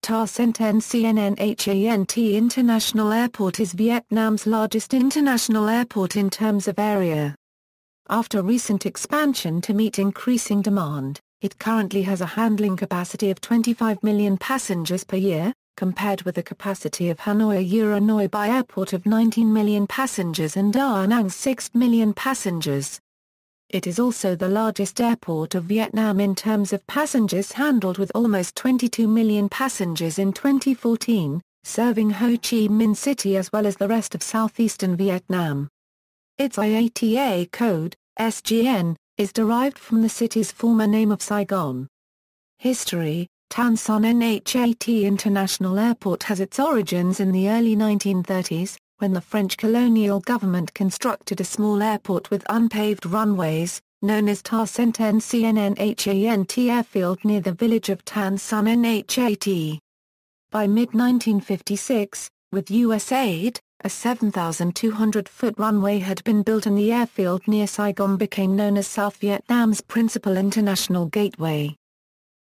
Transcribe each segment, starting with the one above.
Ta Sen Ten Cnnhant International Airport is Vietnam's largest international airport in terms of area. After recent expansion to meet increasing demand, it currently has a handling capacity of 25 million passengers per year, compared with the capacity of Hanoi Noi Bai Airport of 19 million passengers and Da Nang's 6 million passengers. It is also the largest airport of Vietnam in terms of passengers handled, with almost 22 million passengers in 2014, serving Ho Chi Minh City as well as the rest of southeastern Vietnam. Its IATA code, SGN, is derived from the city's former name of Saigon. History: Tan Son Nhat International Airport has its origins in the early 1930s, when the French colonial government constructed a small airport with unpaved runways, known as Ta Sen Ten Cnnhant Airfield near the village of Tan Son Nhat. By mid-1956, with U.S. aid, a 7,200-foot runway had been built and the airfield near Saigon became known as South Vietnam's principal international gateway.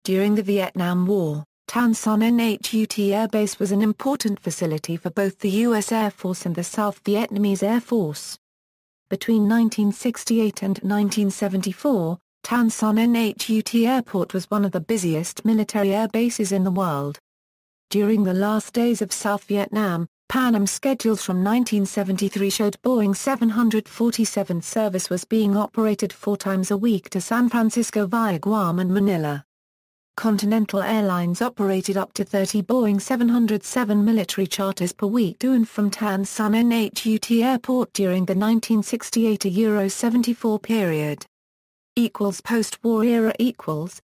During the Vietnam War, Tan Son Nhat Air Base was an important facility for both the U.S. Air Force and the South Vietnamese Air Force. Between 1968 and 1974, Tan Son Nhat Airport was one of the busiest military air bases in the world. During the last days of South Vietnam, Pan Am schedules from 1973 showed Boeing 747 service was being operated 4 times a week to San Francisco via Guam and Manila. Continental Airlines operated up to 30 Boeing 707 military charters per week to and from Tan Son Nhat Airport during the 1968-74 period. Post-war era.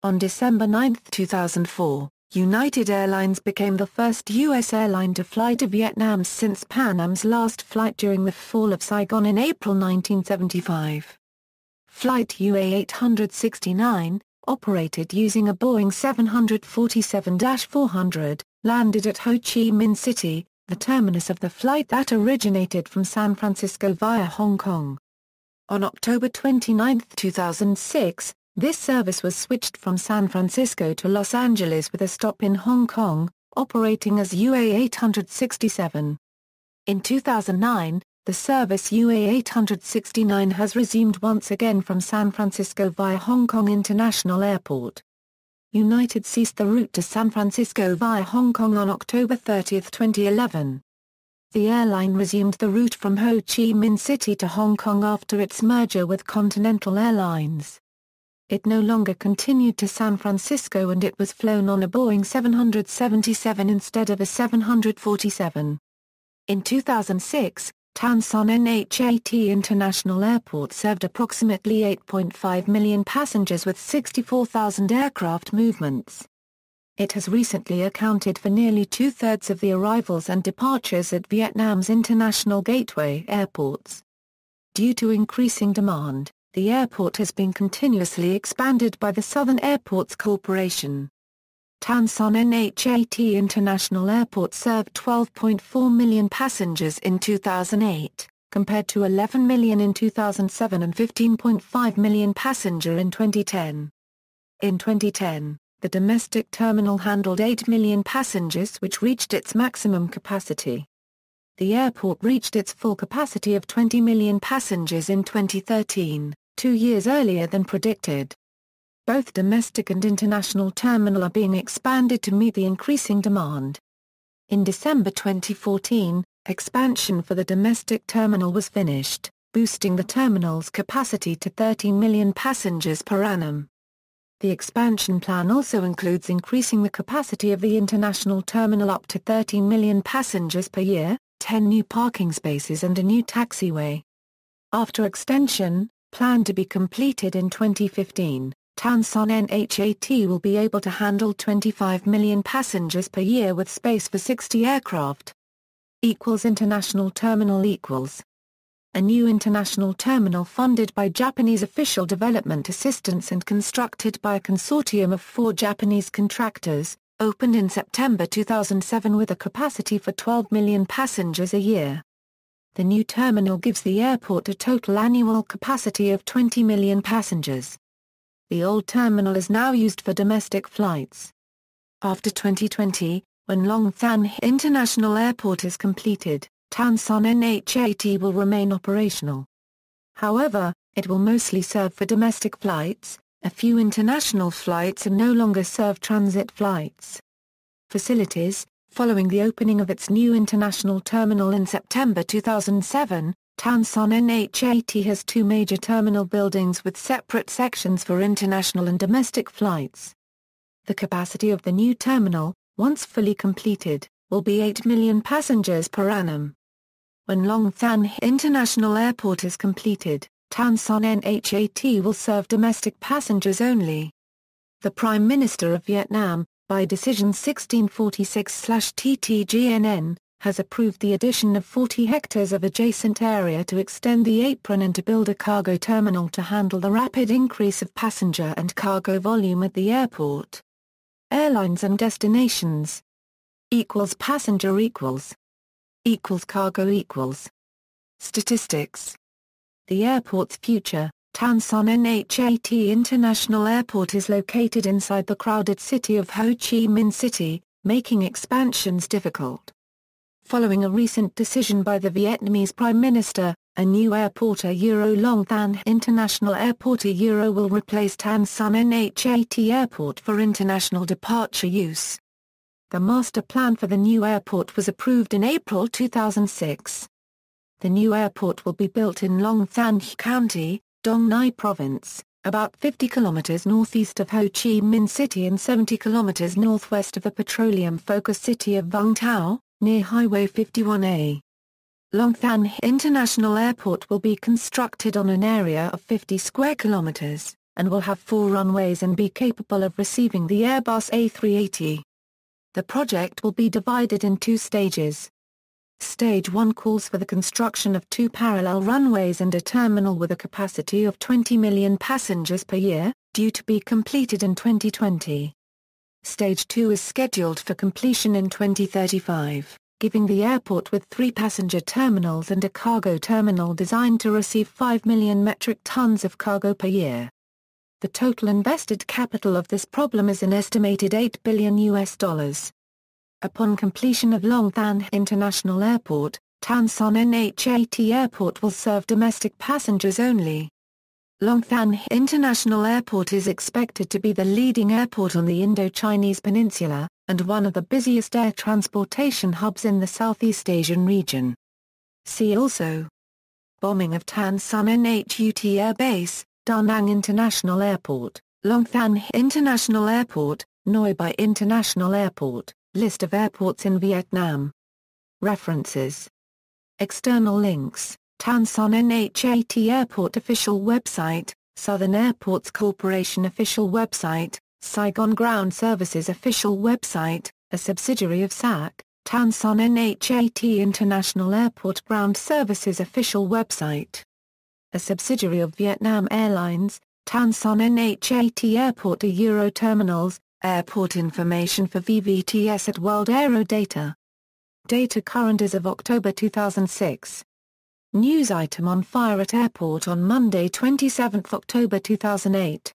On December 9, 2004, United Airlines became the first U.S. airline to fly to Vietnam since Pan Am's last flight during the fall of Saigon in April 1975. Flight UA-869, operated using a Boeing 747-400, landed at Ho Chi Minh City, the terminus of the flight that originated from San Francisco via Hong Kong. On October 29, 2006, this service was switched from San Francisco to Los Angeles with a stop in Hong Kong, operating as UA-867. In 2009, the service UA-869 has resumed once again from San Francisco via Hong Kong International Airport. United ceased the route to San Francisco via Hong Kong on October 30, 2011. The airline resumed the route from Ho Chi Minh City to Hong Kong after its merger with Continental Airlines. It no longer continued to San Francisco and it was flown on a Boeing 777 instead of a 747. In 2006, Tan Son Nhat International Airport served approximately 8.5 million passengers with 64,000 aircraft movements. It has recently accounted for nearly 2/3 of the arrivals and departures at Vietnam's international gateway airports. Due to increasing demand, the airport has been continuously expanded by the Southern Airports Corporation. Tan Son Nhat International Airport served 12.4 million passengers in 2008, compared to 11 million in 2007 and 15.5 million passenger in 2010. In 2010, the domestic terminal handled 8 million passengers, which reached its maximum capacity. The airport reached its full capacity of 20 million passengers in 2013, 2 years earlier than predicted. Both domestic and international terminal are being expanded to meet the increasing demand. In December 2014, expansion for the domestic terminal was finished, boosting the terminal's capacity to 13 million passengers per annum. The expansion plan also includes increasing the capacity of the international terminal up to 13 million passengers per year, 10 new parking spaces and a new taxiway. After extension, planned to be completed in 2015, Tan Son Nhat will be able to handle 25 million passengers per year with space for 60 aircraft. International terminal. A new international terminal funded by Japanese official development assistance and constructed by a consortium of 4 Japanese contractors, opened in September 2007 with a capacity for 12 million passengers a year. The new terminal gives the airport a total annual capacity of 20 million passengers. The old terminal is now used for domestic flights. After 2020, When Long Than International Airport is completed, Tan Son Nhat will remain operational. However, it will mostly serve for domestic flights. A few international flights and no longer serve transit flights. Facilities. Following the opening of its new international terminal in September 2007, Tan Son Nhat has two major terminal buildings with separate sections for international and domestic flights. The capacity of the new terminal, once fully completed, will be 8 million passengers per annum. When Long Than International Airport is completed, Tan Son Nhat will serve domestic passengers only. The Prime Minister of Vietnam, by Decision 1646/TTGNN, has approved the addition of 40 hectares of adjacent area to extend the apron and to build a cargo terminal to handle the rapid increase of passenger and cargo volume at the airport. Airlines and destinations. Passenger cargo. Statistics. The airport's future. Tan Son Nhat International Airport is located inside the crowded city of Ho Chi Minh City, making expansions difficult. Following a recent decision by the Vietnamese Prime Minister, a new airport Long Than International Airport will replace Tan Son Nhat Airport for international departure use. The master plan for the new airport was approved in April 2006. The new airport will be built in Long Than County, Dong Nai Province, about 50 kilometers northeast of Ho Chi Minh City and 70 kilometers northwest of the petroleum-focused city of Vung Tau, near Highway 51A. Long Than International Airport will be constructed on an area of 50 square kilometers, and will have 4 runways and be capable of receiving the Airbus A380. The project will be divided in 2 stages. Stage 1 calls for the construction of 2 parallel runways and a terminal with a capacity of 20 million passengers per year, due to be completed in 2020. Stage 2 is scheduled for completion in 2035, giving the airport with 3 passenger terminals and a cargo terminal designed to receive 5 million metric tons of cargo per year. The total invested capital of this problem is an estimated $8 billion. Upon completion of Long Than International Airport, Tan Son Nhat Airport will serve domestic passengers only. Long Than International Airport is expected to be the leading airport on the Indo-Chinese peninsula, and one of the busiest air transportation hubs in the Southeast Asian region. See also: Bombing of Tan Son Nhat Air Base, Da Nang International Airport, Long Than International Airport, Noi Bai International Airport. List of airports in Vietnam. References. External links: Tan Son Nhat Airport official website, Southern Airports Corporation official website, Saigon Ground Services official website, a subsidiary of SAC, Tan Son Nhat International Airport Ground Services official website. A subsidiary of Vietnam Airlines, Tan Son Nhat Airport Terminals. Airport information for VVTS at World Aero Data. Data current as of October 2006. News item on fire at airport on Monday 27 October 2008.